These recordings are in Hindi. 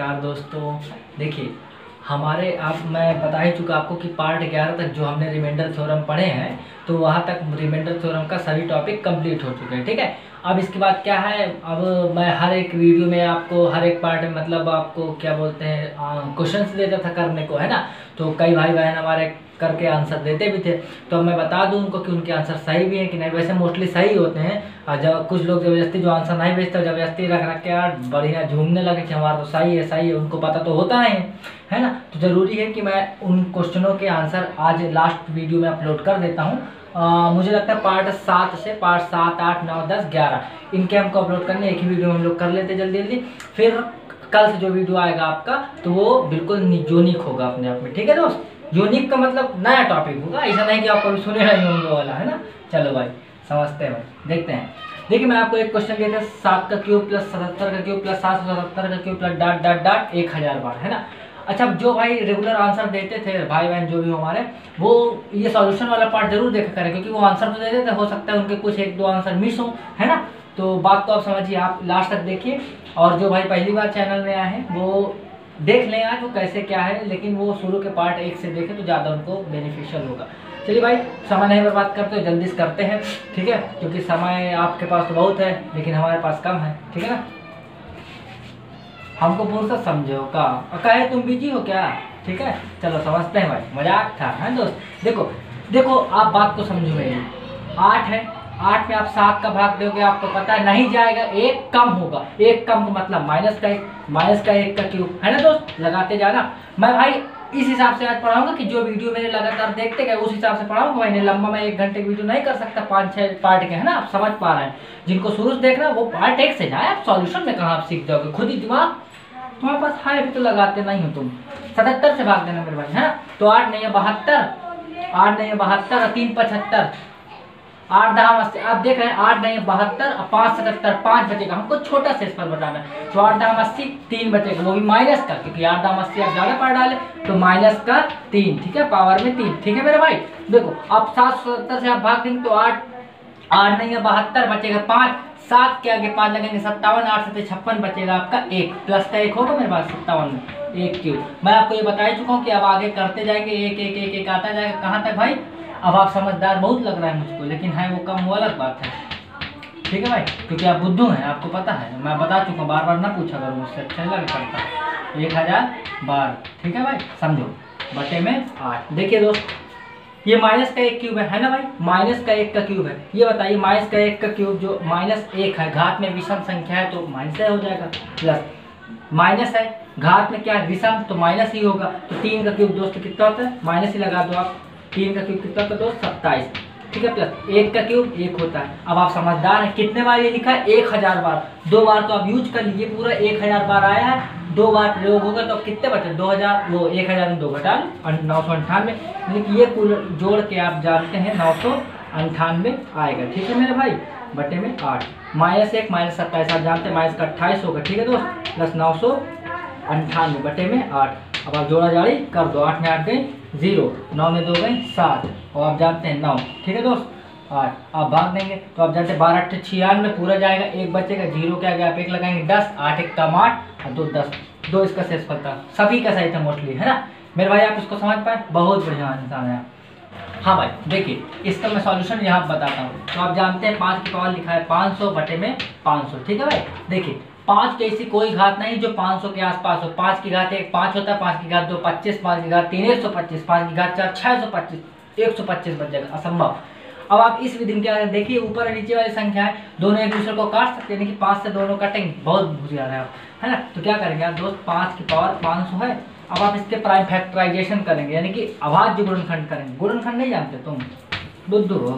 नमस्कार दोस्तों। देखिए हमारे आप मैं बता ही चुका आपको कि पार्ट 11 तक जो हमने रिमाइंडर थ्योरम पढ़े हैं तो वहाँ तक रिमाइंडर थ्योरम का सभी टॉपिक कंप्लीट हो चुके हैं। ठीक है, अब इसके बाद क्या है, अब मैं हर एक वीडियो में आपको हर एक पार्ट में मतलब आपको क्या बोलते हैं क्वेश्चंस देता था करने को, है ना। तो कई भाई बहन हमारे करके आंसर देते भी थे, तो अब मैं बता दूं उनको कि उनके आंसर सही भी हैं कि नहीं। वैसे मोस्टली सही होते हैं, और जब कुछ लोग ज़बरदस्ती जो आंसर नहीं भेजते ज़बरदस्ती रख रख के यार बढ़िया झूमने लगे कि हमारा तो सही है, उनको पता तो होता नहीं है ना। तो ज़रूरी है कि मैं उन क्वेश्चनों के आंसर आज लास्ट वीडियो में अपलोड कर देता हूँ। मुझे लगता है पार्ट 7 से पार्ट 7, 8, 9, 10, 11 इनके हमको अपलोड करने एक ही वीडियो में हम लोग कर लेते जल्दी जल्दी। फिर कल से जो वीडियो आएगा आपका तो वो बिल्कुल यूनिक होगा अपने आप में। ठीक है दोस्त, यूनिक का मतलब नया टॉपिक होगा, ऐसा नहीं कि आप कभी सुने नहीं होंगे वाला, है ना। चलो भाई समझते हैं भाई, देखते हैं। देखिए मैं आपको एक क्वेश्चन दिया था 7 का क्यूब प्लस 77 का क्यूब प्लस 777 का cube plus dot dot dot 1000 बार, है ना। अच्छा, जो भाई रेगुलर आंसर देते थे भाई बहन जो भी हमारे, वो ये सॉल्यूशन वाला पार्ट जरूर देखा करें, क्योंकि वो आंसर तो देते थे, हो सकता है उनके कुछ एक दो आंसर मिस हो, है ना। तो बात को आप समझिए, आप लास्ट तक देखिए। और जो भाई पहली बार चैनल में आए हैं वो देख लें आज वो कैसे क्या है, लेकिन वो शुरू के पार्ट 1 से देखें तो ज़्यादा उनको बेनिफिशियल होगा। चलिए भाई समय नहीं बर्बाद करते हो, जल्दी से करते हैं, ठीक है, क्योंकि समय आपके पास तो बहुत है लेकिन हमारे पास कम है, ठीक है ना। हमको फुर्सत समझो का कहे तुम बिजी हो क्या, ठीक है। चलो समझते हैं भाई, मजाक था, है दोस्त। देखो देखो आप बात को समझो मेरी, 8 है, 8 में आप 7 का भाग दोगे आपको पता है नहीं जाएगा, एक कम होगा, एक कम का मतलब माइनस का 1 का क्यूब, है ना दोस्त। लगाते जाना, मैं भाई इस हिसाब से आज पढ़ाऊंगा कि जो वीडियो मेरे लगातार देखते गए उस हिसाब से पढ़ाऊंगा भाई। नहीं लंबा मैं 1 घंटे की वीडियो नहीं कर सकता, 5-6 पार्ट के, है ना। आप समझ पा रहे हैं, जिनको शुरू से देखना वो पार्ट 1 से जाए, आप सॉल्यूशन में कहाँ आप सीख जाओगे, खुद ही दिमाग तुम्हारे पास है भी तो लगाते नहीं हो तुम। 77 से भाग देना मेरे भाई, है ना। तो 8 नहीं है 72, 8 नहीं है 72 और 3 75, 8 10 80। आप देख रहे हैं 8 नहीं है 72 और 5 77, 5 बचेगा, हमको छोटा से पर बताना है। तो 8 10 80, 3 बचेगा, वो भी माइनस का, क्योंकि 8 10 80 आप ज्यादा पढ़ डाले तो माइनस का 3, ठीक है, पावर में 3, ठीक है मेरे भाई। देखो अब 777 से आप भाग देंगे तो 8 नहीं है 72 बचेगा 5, 7 के आगे 5 लगेंगे 57, 8 से 56 बचेगा आपका 1, प्लस का 1 होगा मेरे पास 57 में 1 क्यूब। मैं आपको ये बता ही चुका हूँ कि अब आगे करते जाएंगे, एक एक एक एक आता जाएगा कहाँ तक भाई। अब आप समझदार बहुत लग रहा है मुझको, लेकिन है वो कम, वो अलग बात है, ठीक है भाई, क्योंकि आप बुद्धू हैं, आपको पता है, मैं बता चुका हूँ, बार बार ना पूछा करो मुझसे, अच्छा लगे करता 1000 बार, ठीक है भाई, समझो, बटे में 8। देखिए दोस्त ये माइनस का 1 क्यूब है ना भाई, माइनस का 1 का क्यूब है। ये बताइए माइनस का 1 का क्यूब जो -1 है, घात में विषम संख्या है तो माइनस हो जाएगा, प्लस माइनस है घात में क्या है विषम तो माइनस ही होगा। तो 3 का क्यूब दोस्त कितना होता है, माइनस ही लगा दो आप, 3 का क्यूब कितना होता है दोस्त 27, ठीक है, प्लस 1 का क्यूब 1 होता है। अब आप समझदार हैं, कितने बार ये लिखा है 1000 बार, 2 बार तो आप यूज कर लीजिए, पूरा 1000 बार आया है, 2 बार प्रयोग होगा तो कितने बचे 2000, वो 1000 में 2 घटा 998, यानी कि ये कुल जोड़ के आप जानते हैं 998 आएगा, ठीक है मेरे भाई, बटे में 8, -1 -27 आप जानते हैं माइनस का 28 होगा, ठीक है दोस्त, प्लस 998 बटे में 8। अब आप जोड़ा जाड़ी कर दो, 8 में 8 गए 0, 9 में 2 गए 7, और आप जानते हैं 9, ठीक है दोस्त, 8 आप भाग देंगे तो आप जानते हैं 12 8 96 पूरा जाएगा, 1 बचेगा, 0 के आगे आप 1 लगाएंगे 10, 8 1 कम 8 और 2 10, 2 इसका शेषफल था, सभी का सही था मोस्टली, है ना मेरे भाई। आप इसको समझ पाए, बहुत बढ़िया इंसान है। हाँ भाई देखिए इसका मैं सॉल्यूशन यहाँ बताता हूँ। तो आप जानते हैं 5 की पावर लिखा है 500 बटे में 500, ठीक है भाई। देखिए 5 की ऐसी कोई घात नहीं जो 500 के आसपास हो, 5 की घात 1 5 होता है, 5 की घात 2 25, 5 की घात 3 125, 5 की घात 4 625, 125 बच जाएगा, असंभव। अब आप इस विधि में क्या देखिए, ऊपर और नीचे वाली संख्या है दोनों एक दूसरे को काट सकते हैं, कि 5 से दोनों कटेंगे, बहुत भूरिया है आप, है ना। तो क्या करेंगे आप दोस्त, 5 की पावर 500 है, अब आप इसके प्राइम फैक्टराइजेशन करेंगे, यानी कि अभाज्य गुणनखंड करेंगे। गुणनखंड नहीं जानते तुम, बुद्धू हो।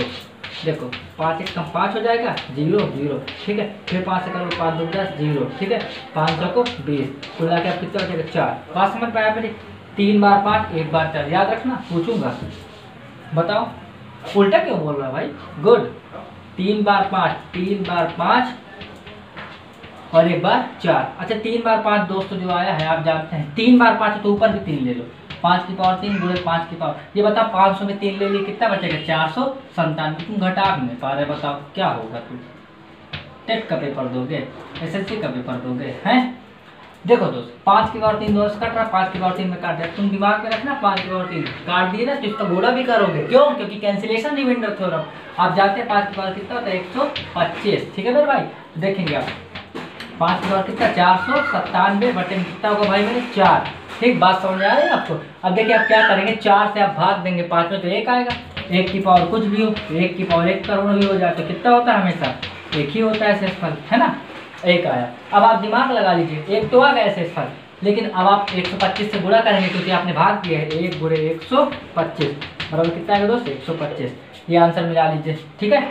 देखो 5 1 कम 5 हो जाएगा 0 0, ठीक है, फिर 5 से करोगे 5 2 10 0, ठीक है, 500 को 20, तो मिला के आप कितना बचेगा 4। बात समझ पाया मेरी, 3 बार 5 1 बार 4, याद रखना, पूछूंगा, बताओ उल्टा क्यों बोल रहा है भाई, गुड। 3 बार 5 3 बार 5 और 1 बार 4, अच्छा 3 बार 5 दोस्तों जो आया है आप जानते हैं, 3 बार 5 तो ऊपर भी 3 ले लो, 5 की पावर 3 गुणे 5 की पावर, ये बताओ 500 में 3 ले लिए कितना बचेगा 497, तुम घटा भी नहीं पा रहे, बताओ क्या होगा। तुम टेट का पेपर दोगे, एसएससी का पेपर दोगे हैं, देखो दोस्त, 5 की पावर 3 दोस्त कट रहा, 5 की पावर 3 में काट दिया, तुम दिमाग में रखना 5 की पावर 3 काट दिए ना तो इसका गुणा भी करोगे, क्यों? क्योंकि कैंसिलेशन रिमाइंडर थ्योरम। आप जानते हैं 5 की पावर कितना होता है 125, ठीक है मेरे भाई। देखेंगे आप 5 की पावर कितना 497 बटे में कितना होगा भाई मेरे 4। ठीक, बात समझ आ रही है आपको। अब देखिए आप क्या करेंगे, 4 से आप भाग देंगे 5 में तो 1 आएगा, 1 की पावर कुछ भी हो, 1 की पावर 1 करोड़ भी हो जाए तो कितना होता है हमेशा 1 ही होता है शेषफल, है ना, 1 आया। अब आप दिमाग लगा लीजिए, 1 तो आ गया शेषफल, लेकिन अब आप 125 से गुणा करेंगे क्योंकि आपने भाग दिया है, 1 गुणे 125 बराबर कितना आएगा दोस्त 125। ये आंसर मिला लीजिए, ठीक है,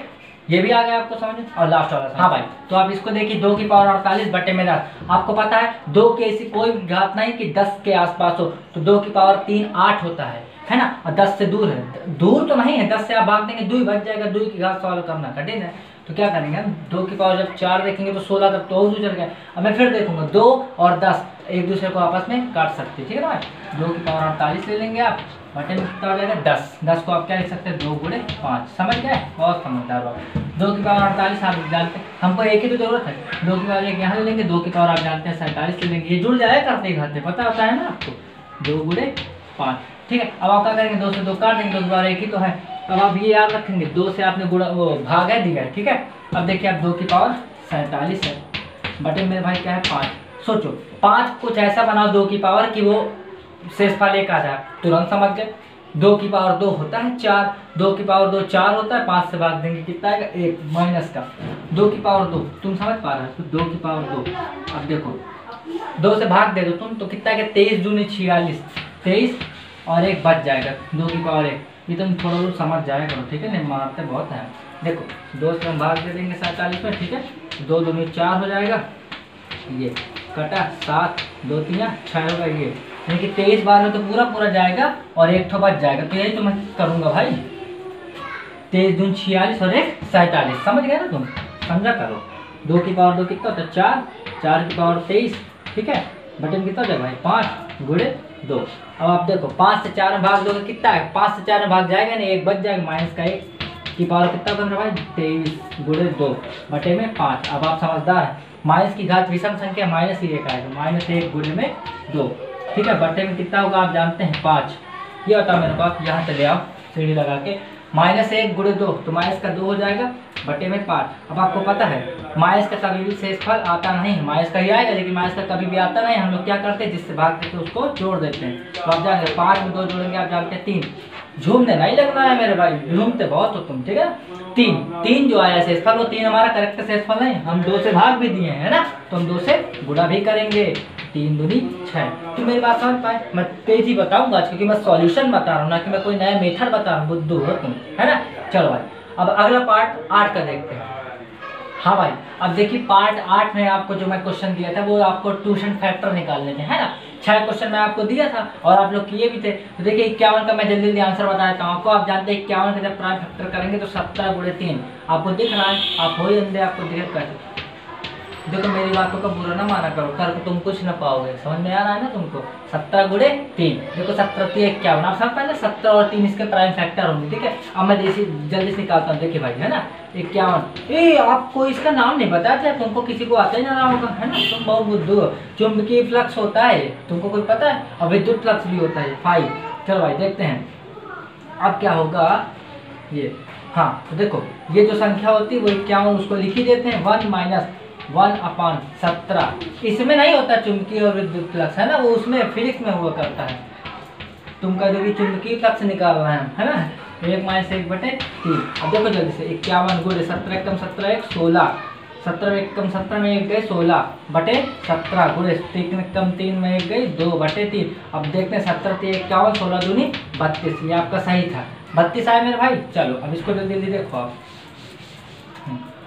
ये भी आ गया आपको समझ। और लास्ट वाला, हाँ भाई, तो आप इसको देखिए 2 की पावर 48 बटे में 10। आपको पता है 2 की ऐसी कोई घात नहीं कि 10 के आसपास हो, तो 2 की पावर 3 8 होता है ना, और 10 से दूर है, दूर तो नहीं है, 10 से आप भाग देंगे 2 ही बच जाएगा, 2 की घात सॉल्व करना कठिन है। तो क्या करेंगे हम, 2 की पावर जब 4 देखेंगे तो 16 तक तो और चल गया। अब मैं फिर देखूंगा 2 और 10 एक दूसरे को आपस में काट सकते हैं, ठीक है ना भाई। 2 की पावर 48 ले लेंगे आप, बटे में कितना हो जाएगा 10। 10 को आप क्या लिख सकते हैं 2 गुणे 5, समझ गए, बहुत समझदार बात। 2 की पावर 48 आप जानते हैं, हमको एक ही तो जरूरत है, 2 की पावर 1 यहाँ ले लेंगे, 2 की पावर आप जानते हैं 47 ले लेंगे, ये जुड़ जाए करते घाते, पता होता है ना आपको, 2 गुणे 5, ठीक है। अब आप क्या करेंगे 2 से 2 काट देंगे, 2 की पावर 1 ही तो है। अब आप ये याद रखेंगे 2 से आपने गुणा वो भाग है दिया है, ठीक है। अब देखिए आप 2 की पावर 47 है, बटे मेरे भाई क्या है 5। सोचो 5 कुछ ऐसा बनाओ 2 की पावर कि वो शेषफल 1 आ जाए, तुरंत समझ गए। 2 की पावर 2 होता है 4, 2 की पावर 2 4 होता है, 5 से भाग देंगे कितना आएगा 1 माइनस का 2 की पावर 2, तुम समझ पा रहे हो, तो 2 की पावर 2। अब देखो 2 से भाग दे दो तुम तो कितना आएगा 23 दूनी 46, 23 और 1 बच जाएगा 2 की पावर 1। ये तुम थोड़ा बहुत समझ जाया करो, ठीक है, नहीं मारते बहुत है। देखो 2 से हम भाग दे देंगे 47 में, ठीक है, 2 दूनी 4 हो जाएगा, ये कटा 7 2 3 6 होगा, ये यानी कि 23 बार में तो पूरा पूरा जाएगा और 1 ठो बच जाएगा, तो यही तो मैं करूँगा भाई, 23 दून 46 और 1 47, समझ गए ना तुम, समझा करो। 2 की पावर 2 कितना होता है 4, 4 की पावर 23, ठीक है, बटे में कितना हो जाएगा भाई 5 गुणे 2। अब आप देखो 5 से 4 में भाग दोगे कितना है, 5 से 4 में भाग जाएगा नहीं, 1 बच जाएगा, माइनस का 1 की पावर कितना बन रहा है भाई 23 गुणे 2 बटे में 5। अब आप समझदार हैं, माइनस की घात विषम संख्या माइनस ही 1 आएगा, माइनस 1 गुणे में 2, ठीक है, बटे में कितना होगा आप जानते हैं 5। ये होता है मेरे पास, यहाँ चले आओ सीढ़ी लगा के, माइनस 1 गुणे 2 तो माइनस का 2 हो जाएगा, बटे में 5। अब आपको पता है माइनस का कभी भी शेषफल आता नहीं, माइनस का ही आएगा, लेकिन माइनस का कभी भी आता नहीं। हम लोग क्या करते हैं, जिससे भाग देते हैं उसको जोड़ देते हैं। तो आप जानेंगे 5 में 2 जोड़ेंगे, आप जानते हैं 3, झूमने नहीं लगना है मेरे भाई, झूमते बहुत हो तुम, ठीक है। 3 जो आया शेषफल वो 3 हमारा करेक्ट शेषफल नहीं, हम 2 से भाग भी दिए हैं ना, तो हम 2 से गुणा भी करेंगे, 3 दूनी 6। तो मेरी बात समझ पाए, मैं तेज ही बताऊंगा आज क्योंकि मैं सॉल्यूशन बता रहा हूँ ना कि मैं कोई नया मेथड बता रहा हूँ, बुद्धू हो तुम, है ना। चलो भाई अब अगला पार्ट 8 का देखते हैं। हाँ भाई अब देखिए पार्ट 8 में आपको जो मैं क्वेश्चन दिया था वो आपको ट्यूशन फैक्टर निकालने थे, है ना। 6 क्वेश्चन मैं आपको दिया था और आप लोग किए भी थे। तो देखिए 51 का मैं जल्दी जल्दी आंसर बता देता हूँ आपको। आप जानते हैं 51 का जब प्राइम फैक्टर करेंगे तो 17 गुणे 3 आपको दिख रहा है, आप हो ही अंधे, आपको दिख कैसे। देखो मेरी बातों का बुरा ना माना करो, कल तुम कुछ ना पाओगे, समझ में आ रहा है ना तुमको। 17 गुणे 3, देखो 17 3 51, आप सब पहले 17 और 3 इसके प्राइम फैक्टर होंगे, ठीक है। अब मैं जल्दी से निकालता हूँ, देखिए भाई, है ना 51। आपको इसका नाम नहीं पता था, तुमको किसी को आता ही ना होगा, है ना, तुम बहुत बुद्धू हो। चुंबकीय फ्लक्स होता है तुमको कोई पता है, और विद्युत फ्लक्स भी होता है 5। चलो भाई देखते हैं अब क्या होगा ये। हाँ तो देखो ये जो संख्या होती है वो 51, उसको लिख ही देते हैं 1 माइनस 1/17। इसमें नहीं होता चुंबकीय और विद्युत फ्लक्स, है ना, वो उसमें फिजिक्स में हुआ करता है। तुमका जो भी चुंबकीय फ्लक्स निकालना है ना, 1 माइनस 1/3। अब देखो जल्दी से 51 गुणे 17 एकम 17 1 16, 17 एकम 17 में 1 गए 16 बटे 17 गुणे 3 एकम 3 में 1 गई 2 बटे 3। अब देखते हैं 17 3 51, 16 दूनी 32, ये आपका सही था, 32 आया मेरे भाई। चलो अब इसको जल्दी जल्दी देखो आप।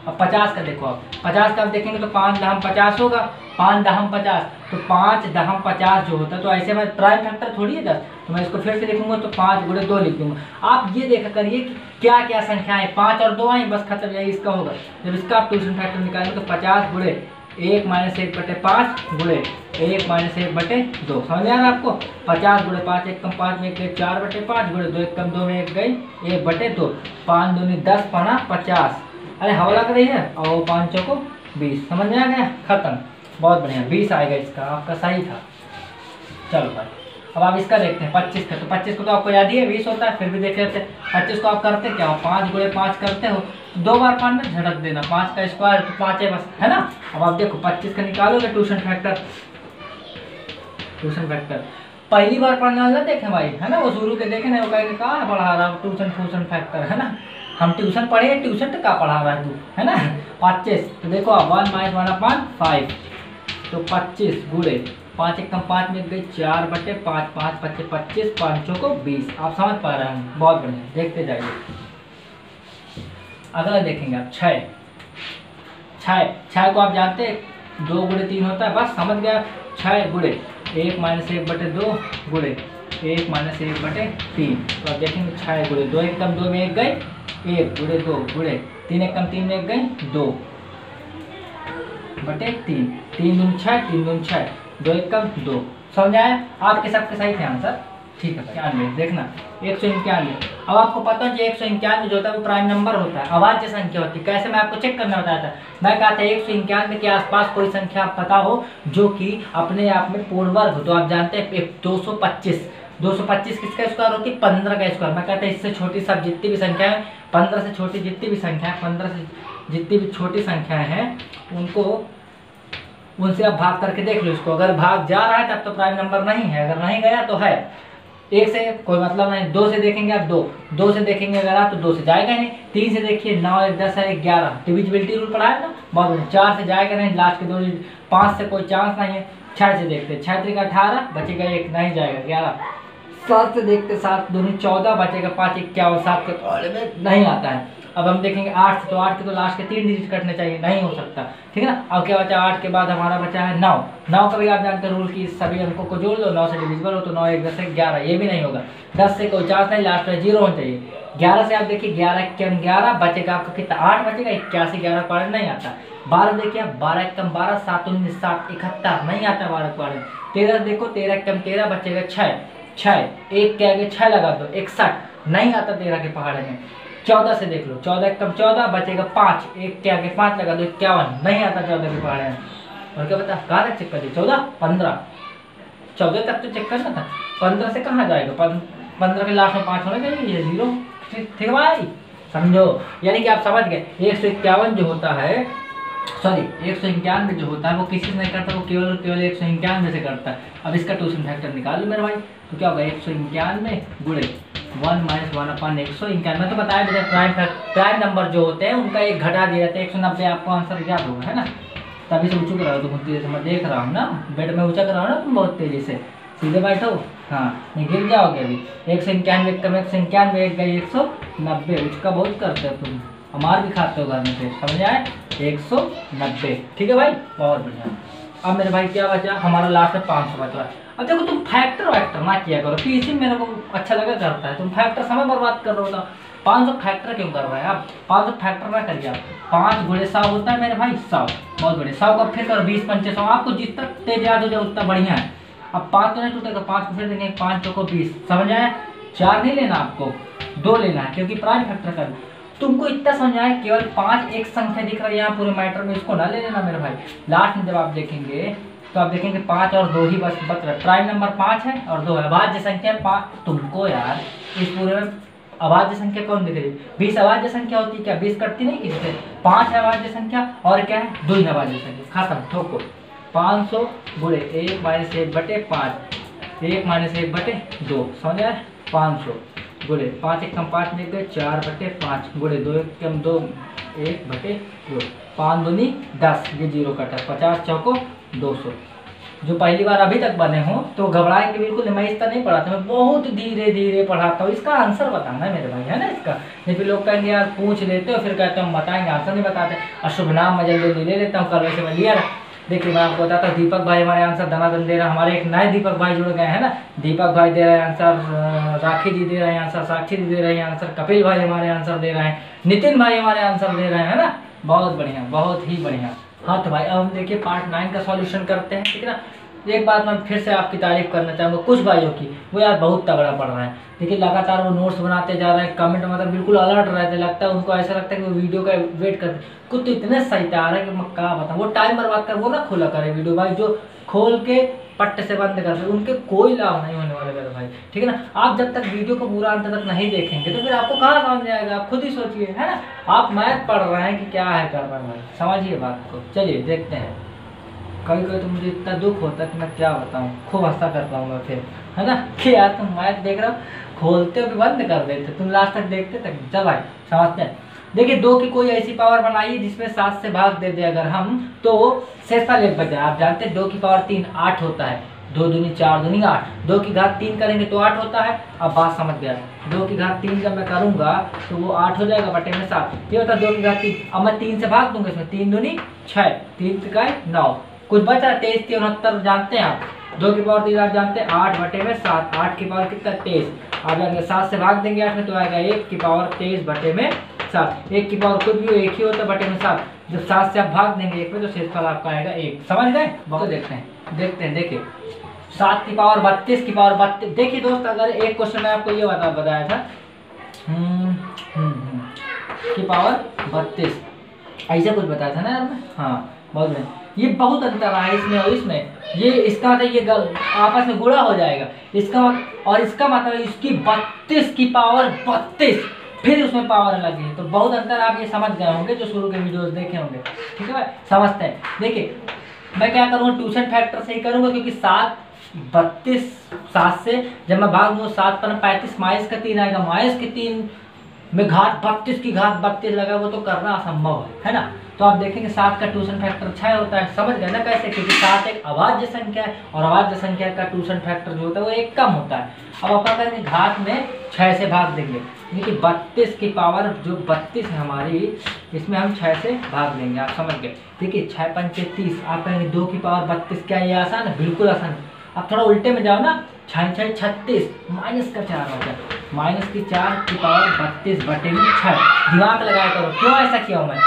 अब 50 का देखो आप, 50 का आप देखेंगे तो 5 दहम 50 होगा, 5 दहम 50, तो 5 दहम 50 जो होता है, तो ऐसे में प्राइम फैक्टर थोड़ी है 10, तो मैं इसको फिर से लिखूंगा तो 5 गुणे 2 लिख दूंगा। आप ये देखा करिए कि क्या क्या संख्याएं 5 और 2 आई, बस खत्म, यही इसका होगा। जब इसका आप ट्यूशन फैक्टर निकालेंगे तो 50 गुणे 1 माइनस 1/5 गुणे 1 माइनस 1/2, समझ आ रहा है आपको। 50 गुणे 5 1 कम 5 में 1 गई 4/5 गुणे 2 1 कम 2 में 1 गई 1/2, 5 दूनी 10 5 50। अरे हवा लग रही है, और 5 चौको 20, समझ में आ गया, खत्म। बहुत बढ़िया, 20 आएगा इसका, आपका सही था। चलो भाई अब आप इसका देखते हैं 25 का। तो 25 को तो आपको याद ही है 20 होता है, फिर भी देख लेते हैं 25 को आप करते क्या हो, 5 गुणे 5 करते हो, 2 बार 5 में झटक देना, 5 का स्क्वायर तो 5 है बस, है ना। अब आप देखो 25 का निकालोगे ट्यूशन फैक्टर, ट्यूशन फैक्टर पहली बार पढ़ने वाला देखें भाई, है ना, वो शुरू के देखे ना, वो कहेंगे कहाँ है पढ़ा रहा हूँ ट्यूशन ट्यूशन फैक्टर, है ना। हम ट्यूशन पढ़े, ट्यूशन तो कहाँ पढ़ा रहा है तू, है ना। 25 तो देखो आप 1 - 1/5, तो 25 गुणे 5 एकम 5 में गई 4/5, 5 × 5 = 25, 5 को 20। आप समझ पा रहे हैं, बहुत बढ़िया, देखते जाइए। अगला देखेंगे आप 6 को आप जानते हैं 2 × 3 होता है, बस समझ गया। 6 गुणे 1 - 1/2 गुणे 1 - 1/3, तो आप देखेंगे 6 गुणे 2 एकम 2 में 1 गए, 1 गुणे 2 गुणे 3 एकम 3 में 1 गए 2/3, 3 दूनी 6, 3 दूनी 6, 2 एकम 2। समझ आया, आपके सबके सही थे आंसर, ठीक है। 91 देखना 191। अब आपको पता है 191 जो होता है वो प्राइम नंबर होता है, अभाज्य संख्या होती है। कैसे, मैं आपको चेक करना बताया था, मैं कहा था 191 के आसपास कोई संख्या आप पता हो जो कि अपने आप में पूर्ण वर्ग हो, तो आप जानते हैं 225 किसका स्क्वायर होती है, 15 का स्क्वायर। मैं कहता है इससे छोटी सब जितनी भी संख्या है, 15 से छोटी जितनी भी संख्या है, 15 से जितनी भी छोटी संख्याएं हैं उनसे आप भाग करके देख लो इसको। अगर भाग जा रहा है तब तो प्राइम नंबर नहीं है, अगर नहीं गया तो है। 1 से कोई मतलब नहीं, 2 से देखेंगे आप 2 से देखेंगे अगर आप तो 2 से जाएगा नहीं। 3 से देखिए 9 1 10 है 11, डिविजिबिलिटी रूल पढ़ा है ना, बहुत बढ़िया। 4 से जाएगा नहीं, लास्ट के 2। 5 से कोई चांस नहीं है। 6 से देखते 6 3 18 बचेगा 1, नहीं जाएगा 11। 7 से देखते 7 दूनी 14 बचेगा 5 51, 7 के पहले में नहीं आता है। अब हम देखेंगे 8 से, तो 8 के तो लास्ट के 3 डिजिट कटने चाहिए, नहीं हो सकता, ठीक है ना। अब क्या बचा 8 के बाद हमारा बचा है 9। 9 का भी आप जानते हैं रूल की सभी अंकों को जोड़ लो, 9 से डिविजिबल हो तो 9 1 10 11, ये भी नहीं होगा। 10 से कोई चांस नहीं, लास्ट में 0 होना चाहिए। 11 से आप देखिए 11 एकम 11 बचेगा आपका कितना, 8 बचेगा 81, 11 पार नहीं आता। 12 देखिए आप 12 एकम 12, 7 19 7 71 नहीं आता 12 पार। 13 देखो 13 एकम 13 बचेगा 6, 1 के आगे 6 लगा दो 61 नहीं आता 13 के पहाड़े में। 14 से देख लो 14 एकम 14 बचेगा 5, 1 के आगे 5 लगा दो 51 नहीं आता 14 के पहाड़े में। और क्या बता कहाँ तक चेक कर दिया, 14 15 14 तक तो चेक करना था, 15 से कहाँ जाएगा, 15 के लास्ट में 5 होना चाहिए, ये 0, ठीक भाई, समझो। यानी कि आप समझ गए 151 जो होता है, सॉरी 191 जो होता है वो किसी से नहीं करता, वो केवल 191 से करता है। अब इसका ट्यूशन फैक्टर निकाल लो मेरे भाई, तो क्या होगा 191 गुणे 1 - 1/191। मैं तो बताया बेटा प्राइम नंबर जो होते हैं उनका एक घटा दिया जाता है 190। आपको आंसर याद होगा, है ना, तभी से उचक रहा हो तुम तेजी से, मैं देख रहा हूँ ना, बेड में उचक रहा हो ना तुम बहुत तेजी से, सीधे बैठो, हाँ नहीं गिर जाओगे अभी। 191 कम 191 1 गई 190, उसका बहुत करते हो तुम, मार भी खाते हो घर में, फिर समझ आए 190, ठीक है भाई, बहुत बढ़िया। अब मेरे भाई क्या बचा, हमारा लास्ट में 500 बचा। अब देखो तुम फैक्टर वैक्टर ना किया करो, पीछे मेरे को अच्छा लगा करता है, तुम फैक्टर समय बर्बाद कर रहे हो। 500 फैक्टर क्यों कर रहे हैं आप, 500 फैक्टर ना करिए आप। 5 गुणे 100 होता है मेरे भाई 100, बहुत बढ़िया। 100 का फिर करो 20 पंचे 100, आपको जितना तेज याद हो जाए उतना बढ़िया है। अब 5 तो नहीं टूटेगा, 5 को फिर देंगे 5 चौको 20, समझ आया। 4 नहीं लेना आपको, 2 लेना है क्योंकि प्राइम फैक्टर करना। तुमको इतना समझाया केवल 5 एक संख्या दिख रहा है यहाँ पूरे मैटर में, इसको ना ले लेना मेरे भाई। लास्ट में जब आप देखेंगे तो आप देखेंगे 5 और 2 ही बच रहा है। प्राइम नंबर 5 है और 2 है, अभाज्य संख्या 5। तुमको यार इस पूरे में अभाज्य संख्या कौन दिख रही है, 20 अभाज्य संख्या होती है क्या, 20 कटती नहीं किसी से। 5 है अभाज्य संख्या और क्या है 2 ही अभाज्य संख्या, खत्म, ठोको। 500 गुणे 1 - 1/5, 1 - 1/2, समझ आया। 500 गुणे 5 एकम 5 में गए 4/5 गुणे 2 एकम 2 1/2, 5 दूनी 10, ये 0 कटा, 50 चौको 200। जो पहली बार अभी तक बने हो तो घबराए कि बिल्कुल, मैं इस तरह नहीं पढ़ाता, मैं बहुत धीरे धीरे पढ़ाता हूँ। इसका आंसर बताना है मेरे भाई, है ना इसका। नहीं फिर लोग कहेंगे यार पूछ लेते हो, फिर कहते हम बताएंगे, आंसर नहीं बताते। अशुभ नाम मैं जल्दी ले लेता हूँ, कल वैसे मैं लिया। देखिए मैं आपको बताता हूँ, दीपक भाई हमारे आंसर धनाधन दे रहा है। हमारे एक नए दीपक भाई जुड़ गए हैं ना, दीपक भाई दे रहे हैं आंसर, राखी जी दे रहे हैं आंसर, साक्षी जी दे रहे हैं आंसर, कपिल भाई हमारे आंसर दे रहे हैं, नितिन भाई हमारे आंसर दे रहे हैं, है ना, बहुत बढ़िया, बहुत ही बढ़िया। हाँ तो भाई अब हम देखिए पार्ट 9 का सॉल्यूशन करते हैं, ठीक है ना। एक बात मैं फिर से आपकी तारीफ करना चाहूँगा कुछ भाइयों की, वो यार बहुत तगड़ा पढ़ रहा है। देखिए लगातार वो नोट्स बनाते जा रहे हैं, कमेंट मतलब बिल्कुल अलर्ट रहते, लगता है उनको ऐसा लगता है कि वो वीडियो का वेट करते। कुछ तो इतने सही तैयार है कि मैं क्या बताऊँ। वो टाइम बर्बाद कर वो ना खोला करे वीडियो भाई, जो खोल के पट्टे से बंद कर दे, उनके कोई लाभ नहीं होने वाले मेरे भाई, ठीक है ना। आप जब तक वीडियो को पूरा अंत तक नहीं देखेंगे तो फिर आपको कहाँ समझ आएगा, आप खुद ही सोचिए, है ना। आप मैथ पढ़ रहे हैं कि क्या है कर रहे हैं भाई, समझिए बात को। चलिए देखते हैं। कभी कभी तो मुझे इतना दुख होता है कि मैं क्या बताऊँ, खूब हंसा करता हूँ मैं फिर, है ना, कि यार तुम मैथ देख रहे हो, खोलते हो भी बंद कर देते, तुम लास्ट तक देखते तक। चल भाई समझते हैं। देखिए 2 की कोई ऐसी पावर बनाइए जिसमें 7 से भाग दे दे अगर हम, तो शेषफल 1 बच जाए। आप जानते हैं 2 की पावर 3 8 होता है, 2 दूनी 4 दूनी 8, 2 की घात 3 करेंगे तो 8 होता है। अब बात समझ गया, 2 की घात 3 जब मैं करूंगा तो वो 8 हो जाएगा बटे में 7, ये होता है 2 की घात 3। अब मैं 3 से भाग दूंगा इसमें, 3 दूनी 6, 3 तिकाई 9, कुछ बचा 23 69 जानते हैं आप। 2 की पावर 3 आप जानते हैं 8 बटे में 7, 8 की पावर कितना 23, आप जाएंगे 7 से भाग देंगे 8 में तो आएगा 1 की पावर 23 बटे में 7, 1 की पावर कुछ भी हो 1 ही होता है बटे में 7, जब 7 से आप भाग देंगे 1 में तो शेषफल आपका आएगा 1। समझ गए। बहुत देखते हैं देखिए 7 की पावर 32 की पावर 32। देखिए दोस्त अगर एक क्वेश्चन में आपको ये बताया था की पावर 32 ऐसा कुछ बताया था ना यार मैं, हाँ बहुत बढ़िया। ये बहुत अंतर है इसमें और इसमें, ये इसका मतलब ये आपस में गुणा हो जाएगा, इसका और इसका मतलब इसकी 32 की पावर 32 फिर उसमें पावर अलग है, तो बहुत अंतर आप ये समझ गए होंगे जो शुरू के वीडियोस देखे होंगे, ठीक है भाई। समझते हैं। देखिए मैं क्या करूँगा, ट्यूशन फैक्टर से ही करूँगा, क्योंकि 7 से जब मैं भाग दूँ 7 पर 35 माइनस का 3 आएगा, माइनस के 3 में घात 32 की घात 32 लगा, वो तो करना असंभव है ना। तो आप देखेंगे 7 का ट्यूशन फैक्टर 6 होता है। समझ गए ना कैसे, क्योंकि 7 एक अभाज्य संख्या है और अभाज्य संख्या का ट्यूशन फैक्टर जो होता है वो 1 कम होता है। अब अपन करेंगे घात में 6 से भाग देंगे, देखिए 32 की पावर जो 32 है हमारी, इसमें हम 6 से भाग देंगे, आप समझ गए। देखिए 6 पंचे 30, आप कहेंगे 2 की पावर 32, क्या ये आसान है? बिल्कुल आसान है। अब थोड़ा उल्टे में जाओ ना, 6 6 36 माइनस का 4 बचा, माइनस की 4 की पावर 32 बटे में 6। दिमाग लगाया करो, क्यों ऐसा किया हूँ मैं।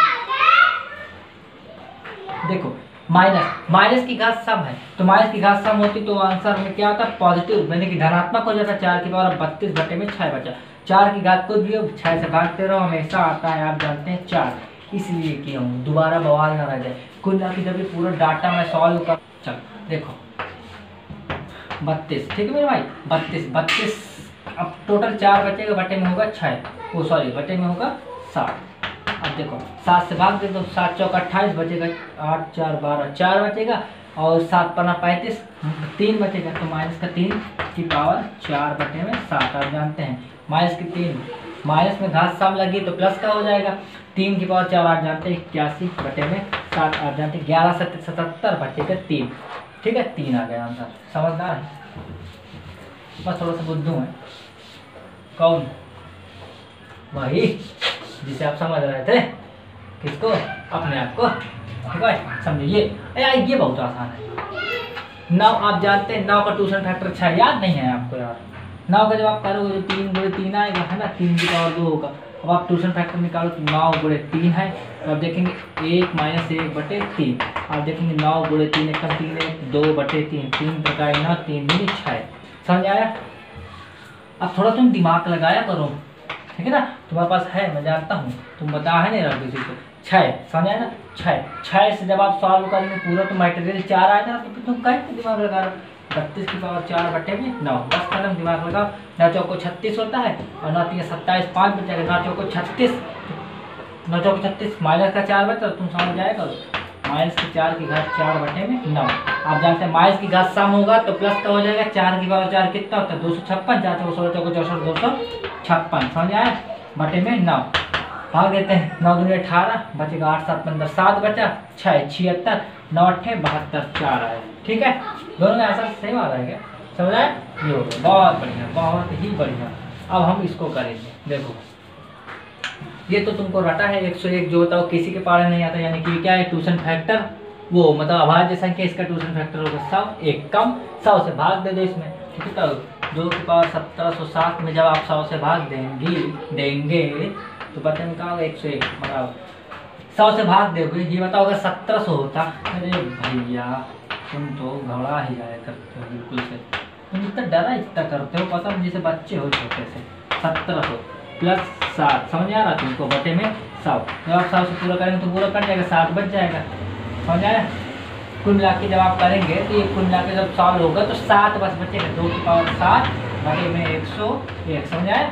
देखो माइनस की घात सम है, तो माइनस की घात सम होती तो आंसर में क्या आता, पॉजिटिव, मैंने कि धनात्मक हो जाता। 4 की पावर 32 बटे में 6 बचा, 4 की घात कुछ भी हो 6 से भागते रहो, हमेशा आता है आप जानते हैं 4, इसलिए किया हूँ, दोबारा बवाल ना रह जाए। कुल ना कि जब भी पूरा डाटा मैं सॉल्व कर, चलो देखो 32, ठीक है मेरे भाई, 32 अब टोटल 4 बचेगा, बटे में होगा 6, वो सॉरी बटे में होगा 7। अब देखो 7 से भाग दे दो, 7 चौक 28 बचेगा, 8 4 12 4 बचेगा, और 7 पन्ना 35 3 बचेगा, तो माइनस का 3 की पावर 4 बटे में 7। आप जानते हैं माइनस की 3, माइनस में घात सम लगी तो प्लस का हो जाएगा, 3 की पावर 4 आप जानते हैं 81 बटे में 7, आप जानते हैं 11 77 बचेगा 3, ठीक है 3 आ गया आंसर। समझदार है, बस थोड़ा सा बुद्धू है। कौन? वही जिसे आप समझ रहे थे। किसको? अपने आप को, ठीक है समझिए। ये बहुत आसान है। 9 आप जानते हैं 9 का ट्यूशन फैक्टर 6, याद नहीं है आपको यार। 9 का जब आप करोगे तो 3 गुणे 3 आएगा, है ना, 3 की पावर 2 होगा। अब आप ट्यूशन फैक्टर निकालो तो 9 गुणे 3 है, तो आप देखेंगे 1 माइनस 1 बटे 3, आप देखेंगे 9 गुणे 3 एकदम 3 1 2 बटे 3, 3 प्रकार 9 3 दूनी 6। समझ आया? अब थोड़ा तुम दिमाग लगाया करो, ठीक है ना, तुम्हारे पास है मैं जानता हूँ, तुम बता है नहीं रहा किसी को। 6 समझ आया ना, 6 से जब आप सॉल्व करेंगे पूरा तो मटेरियल 4 आएगा ना, तो तुम कहीं दिमाग लगा रहे हो। 32 की पावर 4 बटे में 9, बस खत्म, दिमाग लगाओ। 9 चौको 36 होता है और 9 3 27, 5 बचेगा, 9 चौको 36, 9 चौको 36 माइनस का 4 बचा, तुम समझ जाएगा, माइनस की 4 की घात 4 बटे में 9। आप जानते हैं माइनस की घात सम होगा तो प्लस का हो जाएगा, 4 की पावर 4 कितना होता है 256, 4 चौको 16 चौको 64 256, समझ आया, बटे में 9। भाग देते हैं, 9 दूनी 18 बचेगा, 8 7 15 7 बचा, 6 76 9 8 72 4 आया, ठीक है। दोनों में आंसर सेम आ रहा है क्या? समझ आया? ये हो गया, बहुत बढ़िया, बहुत ही बढ़िया। अब हम इसको करेंगे, देखो ये तो तुमको रटा है 101 जो होता है वो किसी के पारे नहीं आता, यानी कि क्या है ट्यूशन फैक्टर, वो मतलब अभाज्य संख्या, इसका ट्यूशन फैक्टर होगा 100, 1 कम, 100 से भाग दे दो इसमें, ठीक है। तो 2 की पावर 1707 में जब आप 100 से भाग देंगे तो बटे में क्या होगा 101, बताओ 100 से भाग दोगे, ये बताओ अगर 1700 होता, अरे भैया तुम तो घबरा ही जाया करते हो बिल्कुल से। तुम इतना डरा इतना करते हो, पता नहीं जैसे बच्चे हो छोटे से। 1700 प्लस 7 समझ आ रहा तुमको, बटे में 100। जब आप 100 से पूरा करेंगे तो पूरा कट जाएगा, 7 बच जाएगा। समझ आया? कुल मिला के जब आप करेंगे तो ये कुल मिला के जब 100 होगा तो 7 बस बचेगा। 2 की पावर 7 बटे में 101। समझ आया?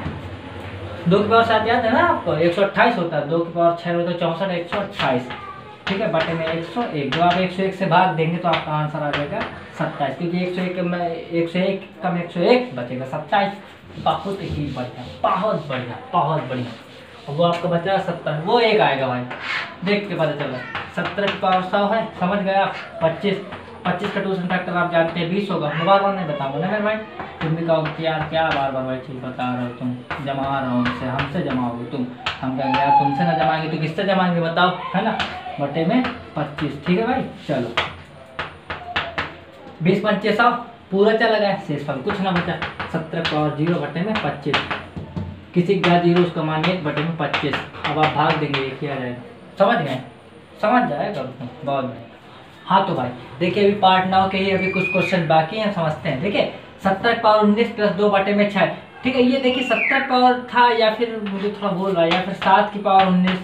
2 की पावर 7 याद है ना आपको, 128 होता है। 2 की पावर 6 होता है 64, 128। ठीक है, बटे में 101। जब आप 101 से भाग देंगे तो आपका आंसर आ जाएगा 27, क्योंकि 101 में 101 कम 101 बचेगा 27। बहुत ही बढ़िया, बहुत बढ़िया, बहुत बढ़िया। वो आपका बचा 70, वो एक आएगा भाई, देख के पता चला। 17 की पावर 100 है, समझ गए आप। 25 का ट्यूशन फैक्टर आप जानते हैं 20 होगा। मैं बार बार नहीं बताऊंगा ना मेरे भाई, तुम भी कहोगे कि यार क्या बार बार भाई चीज बता रहे हो तुम, जमा रहा हूँ हमसे, हमसे जमाओगे तुम। हम कहेंगे यार तुमसे ना जमाएंगे तो किससे जमाएंगे बताओ, है ना। बटे में 25। ठीक है भाई, चलो 20 पंचे 100 पूरा चला गया, शेषफल कुछ ना बचा। 17 की पावर 0 बटे में 25। किसी का 0 उसका मान 1 बटे में 25। अब आप भाग देंगे, ये किया जाएगा। समझ गए? समझ जाएगा बहुत बढ़िया। हाँ तो भाई देखिए, अभी पार्ट 9 के ही अभी कुछ क्वेश्चन बाकी हैं, समझते हैं। देखिए 17 की पावर 19 प्लस 2 बटे में 6। ठीक है, ये देखिए 17 की पावर था या फिर मुझे थोड़ा बोल रहा है, या फिर 7 की पावर 19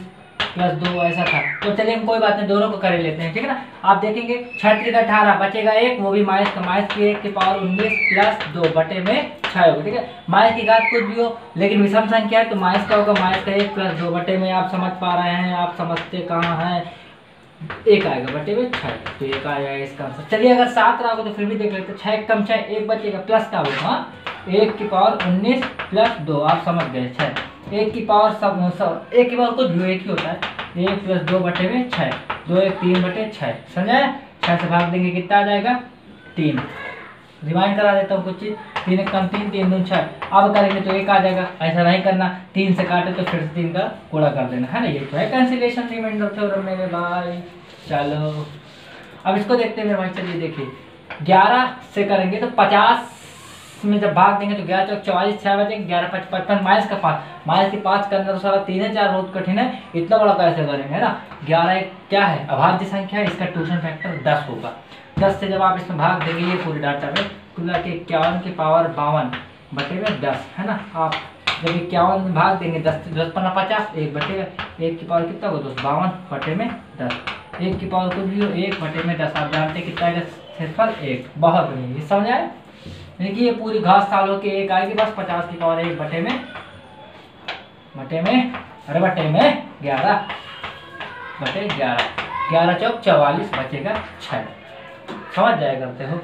प्लस 2 ऐसा था। तो चलिए हम कोई बात नहीं, दोनों को कर लेते हैं। ठीक है ना, आप देखेंगे 6 का 18 बचेगा 1, वो भी माइनस का। माइनस की 1 की पावर 19 प्लस 2 बटे में 6 होगा। ठीक है, माइनस की घात कुछ भी हो, लेकिन विषम संख्या है तो माइनस का होगा। माइनस का 1 प्लस 2 बटे में, आप समझ पा रहे हैं, आप समझते कहाँ हैं, 1 आएगा बटे में 6। तो 1 आ जाएगा इसका आंसर। चलिए अगर 7 रहा होगा तो फिर भी देख लेते हैं। 6 कम 6 1 बचेगा, प्लस का होगा 1 की पावर 19 प्लस 2, आप समझ गए 6। 1 की पावर सब 1 की पावर कुछ भी 1 ही होता है। 1 प्लस 2 बटे में 6, 2 1 3 बटे 6। समझे? 6 से भाग देंगे कितना आ जाएगा 3। रिमाइंड करा देता हूँ कुछ चीज़। 3 1 कम 3, 3 2 6। अब करेंगे तो 1 आ जाएगा। ऐसा नहीं करना, 3 से काटे तो फिर से 3 का गुणा कर देना, है ना। ये तो है कैंसिलेशन रिमाइंडर थ्योरम मेरे भाई। चलो अब इसको देखते हैं मेरे भाई। चलिए देखिए 11 से करेंगे तो 50 में जब भाग देंगे तो 11 चौक 44, 6 बचे 11 5 55, माइनस का 5। माइनस के 5 करना तो सारा 3 है 4 बहुत कठिन है, इतना बड़ा कैसे करेंगे, है ना। 11 एक क्या है, अभाज्य संख्या है, इसका ट्यूशन फैक्टर 10 होगा। 10 से जब आप इसमें भाग देंगे ये पूरी डाटा में, कुल के 51 की पावर 52 बटे में 10, है ना। आप जब 51 में भाग देंगे 10 से 10 पन्ना 50, 1 बचेगा। 1 की पावर कितना होगा दोस्त, 52 बटे में 10। 1 की पावर कुछ भी हो, 1 बटे में 10। आप जानते हैं कितना आएगा, सिर्फ 1। बहुत बढ़िया, ये समझ आए। देखिए ये पूरी घास सालों के 1 आएगी बस। 50 की पावर 1 बटे में 11 बटे 11, 11 चौक 44 बचेगा 6। समझ जाया करते हो।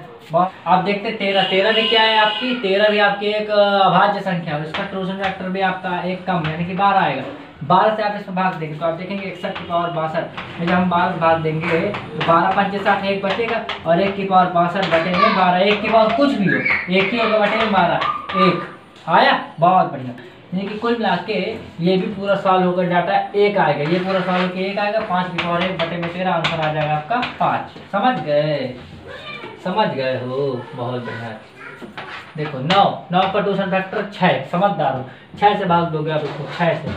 आप देखते 13 भी क्या है आपकी, 13 भी आपकी एक अभाज्य संख्या है, इसका ट्यूशन फैक्टर भी आपका 1 कम यानी कि 12 आएगा। 12 से आप इसमें भाग देंगे तो आप देखेंगे 61 की पावर 62 में जब हम 12 भाग देंगे तो 12 5 60 1 बचेगा, और 1 की पावर 62 बटे में 12। 1 की पावर कुछ भी हो, 1 ही होगा बटे में 12, 1 आया। बहुत बढ़िया, यानी कि कुल मिला के ये भी पूरा सॉल्व होकर डाटा 1 आएगा। ये पूरा सॉल्व होकर 1 आएगा। 5 की पावर 1 बटे में 13, आंसर आ जाएगा आपका 5। समझ गए, समझ गए हो, बहुत बढ़िया। देखो 9 का ट्यूशन फैक्टर 6, समझदार हो। 6 से भाग दोगे आप इसको, 6 से,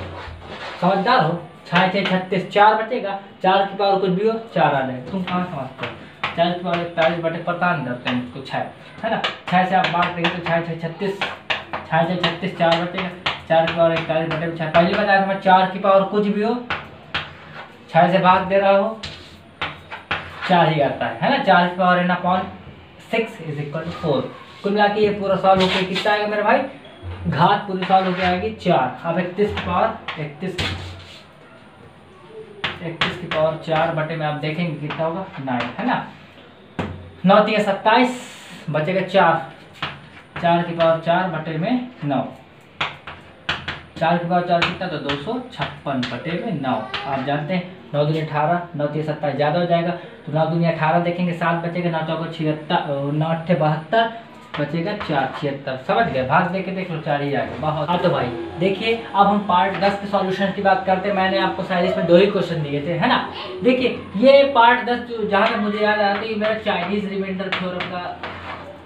समझदार हो। 6 6 36, 4 बचेगा। 4 की पावर कुछ भी हो 4 आ जाएगा। तुम कहाँ समझते हो, 4 की पावर 41 बटे पता नहीं करते हैं इसको 6, है ना। 6 से आप भाग देंगे तो 6 6 36, 6 6 36 4 बचेगा। 4 की पावर 41 बटे में 6। पहले बताया था मैं, 4 की पावर कुछ भी हो 6 से भाग दे रहा हो 4 ही आता है ना। 4 की पावर n/6 = 4। कुल मिला के ये पूरा सॉल्व होकर कितना आएगा मेरे भाई, घात पूरी सॉल्व होकर आएगी 4। अब 31 की पावर 31 की पावर 4 बटे में आप देखेंगे कितना होगा 9, है ना। 9 3 27 बचेगा 4। 4 की पावर 4 बटे में 9। 4 की पावर 4 कितना, तो 256 बटे में 9। आप जानते हैं 9 दूनी 18, 9 3 27 ज़्यादा हो जाएगा तो 9 दूनी 18 देखेंगे 7 बचेगा। 9 चौको 76, 9 8 72 बचेगा 4 76। समझ गए, भाग देख के देख लो 4 ही आएगा। बहुत। हाँ तो भाई देखिए अब हम पार्ट 10 के सॉल्यूशन की बात करते हैं। मैंने आपको शायद इसमें 2 ही क्वेश्चन दिए थे, है ना। देखिए ये पार्ट 10 जहाँ तक मुझे याद आता है मेरा चाइनीज रिमाइंडर थ्योरम का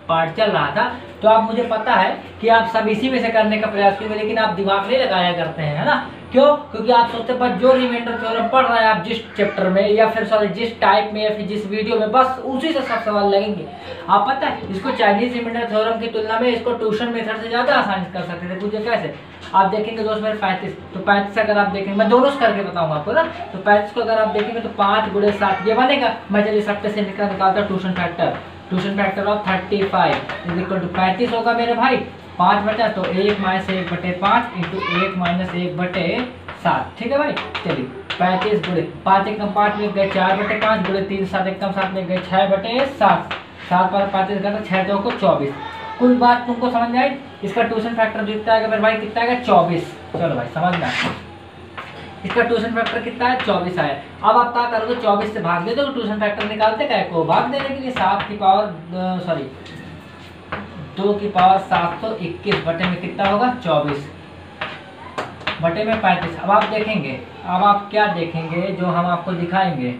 पार्ट चल रहा था, तो आप मुझे पता है कि आप सब इसी में से करने का प्रयास करेंगे, लेकिन आप दिमाग नहीं लगाया करते हैं, है ना। क्यों? क्योंकि आप सोचते हैं बस जो रिमाइंडर थ्योरम पढ़ रहा है आप जिस चैप्टर में या फिर सॉरी जिस टाइप में या फिर जिस वीडियो में, बस उसी से सब सवाल लगेंगे। आप पता है इसको चाइनीज रिमाइंडर थ्योरम की तुलना में इसको ट्यूशन मेथड से ज़्यादा आसानी कर सकते थे। पूछे कैसे? आप देखेंगे दोस्त मेरे 35, तो 35 अगर आप देखेंगे, मैं दोनों करके बताऊंगा आपको ना, तो 35 को अगर आप देखेंगे तो 5 गुणे 7 ये बनेगा। मैं चलिए सबके से निकालता हूँ tuition factor of 35 is equal to 35 होगा मेरे भाई। 5 बचा तो 1 माइनस 1/5 इंटू 1 माइनस 1/7। ठीक है भाई। चलिए 35 गुणे 5 एकम 5 में गए 4/5 गुणे 3 7 एकम 7 में गए 6/7। 7 पर 35 घटा 6 2 को 24। कुल बात तुमको समझ में आई? इसका ट्यूशन फैक्टर जो कितना आएगा मेरे भाई, कितना आएगा 24। चलो भाई समझ में आया। इसका ट्यूशन फैक्टर कितना है 24 आया। अब आप क्या करोगे 24 से भाग दे दो, ट्यूशन फैक्टर निकालते क्या को भाग देने के लिए 7 की पावर 2 की पावर 721 बटे में कितना होगा 24 बटे में 35। अब आप देखेंगे, अब आप क्या देखेंगे जो हम आपको दिखाएंगे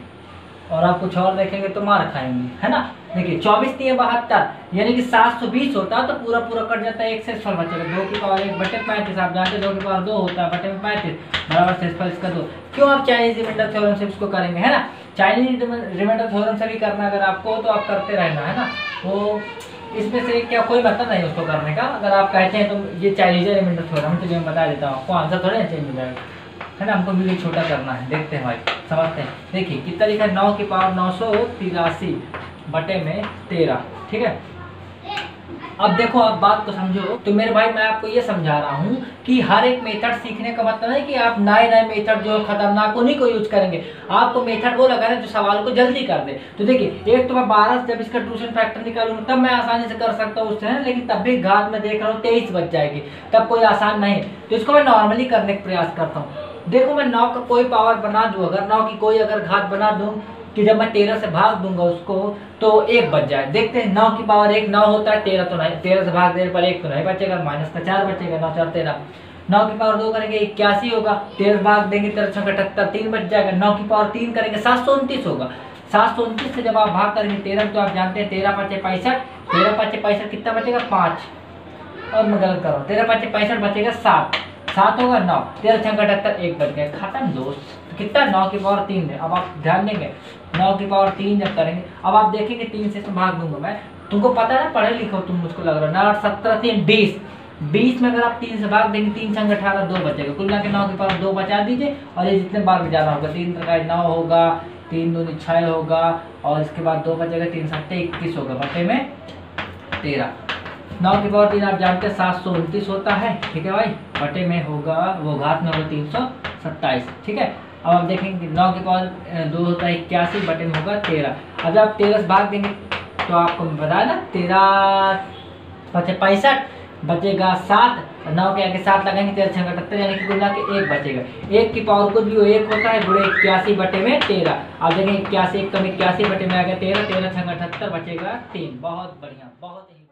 और आप कुछ और देखेंगे तो मार खाएंगे, है ना। देखिए 24 3 72 यानी कि 720 होता है तो पूरा कट जाता है। एक शेषफल बचेगा 2 की पावर 1 बटे 35। आप जानते 2 की पावर 2 होता है बटे में 35 बराबर शेषफल इसका 2। क्यों आप चाइनीज रिमाइंडर थ्योरम से इसको करेंगे, है ना। चाइनीज रिमाइंडर थ्योरम से भी करना अगर आपको तो आप करते रहना, है ना। तो इसमें से क्या कोई मतलब नहीं उसको करने का। अगर आप कहते हैं तो ये चाइनीज रिमाइंडर थ्योरम तो मैं बता देता हूँ आपको, आंसर थोड़ा चेंज हो जाएगा, है ना। हमको वीडियो छोटा करना है, देखते हैं भाई समझते हैं। देखिए कितना लिखा है 9 की पावर 983 बटे में 13। ठीक है। अब देखो आप बात को समझो। तो मेरे भाई मैं आपको ये समझा रहा हूँ कि हर एक मेथड सीखने का मतलब है कि आप नए मेथड जो खतरनाक उन्हीं को यूज करेंगे। आपको मेथड वो लगाना है जो सवाल को जल्दी कर दे। तो देखिए एक तो मैं 12 जब इसका ट्यूशन फैक्टर निकालूंगा तब मैं आसानी से कर सकता हूँ उससे, लेकिन तब भी घात में देख रहा हूँ 23 बच जाएगी, तब कोई आसान नहीं। तो इसको मैं नॉर्मली करने का प्रयास करता हूँ। देखो मैं 9 का कोई पावर बना दूं, अगर 9 की कोई अगर घात बना दूं कि जब मैं 13 से भाग दूंगा उसको तो 1 बच जाए। देखते हैं 9 की पावर 1 9 होता है, 13 तो नहीं, 13 से भाग देने पर 1 तो नहीं बचेगा, माइनस का 4 बचेगा। 9 4 13। 9 की पावर 2 करेंगे 81 होगा, 13 भाग देंगे 13 6 78 3 बच जाएगा। 9 की पावर 3 करेंगे 729 होगा। 729 से जब आप भाग करेंगे 13 तो आप जानते हैं 13 5 65, 13 5 65 कितना बचेगा 5, और मैं गलत कर रहा हूँ 13 5 65 बचेगा 7 होगा 9, 13 6 78 1 बच गया, खत्म दोस्त। तो कितना 9 की पावर 3 है। अब आप ध्यान देंगे 9 की पावर 3 जब करेंगे, अब आप देखेंगे 3 से भाग दूंगा मैं, तुमको पता है ना पढ़े लिखो तुम, मुझको लग रहा है 9 17 3 20, 20 में अगर आप 3 से भाग देंगे 3 संग 18 2 बचेगा। कुल मिला के 9 की पावर 2 बचा दीजिए और ये जितने बार बचाना होगा 3 का 9 होगा, 3 दूनी 6 होगा और इसके बाद 2 बचेगा, 3 7 21 होगा बटे में 13। 9 की पावर 3 आप जानते हैं 729 होता है, ठीक है भाई, बटे में होगा वो घात में होगा 327, ठीक है। अब आप देखेंगे 9 की पावर 2 होता है 81 बटे में होगा 13। अब आप 13 से भाग देंगे तो आपको बताया ना 13 बचे 65 बचेगा 7, 9 के आगे 7 लगाएंगे 13 6 78 यानी कि गुना के 1 बचेगा। 1 की पावर कुछ भी हो 1 होता है, गुणे 81 बटे में 13। अब देखेंगे 81 1 कम 81 बटे में आ गया 13, 13 6 78 बचेगा 3। बहुत बढ़िया, बहुत ही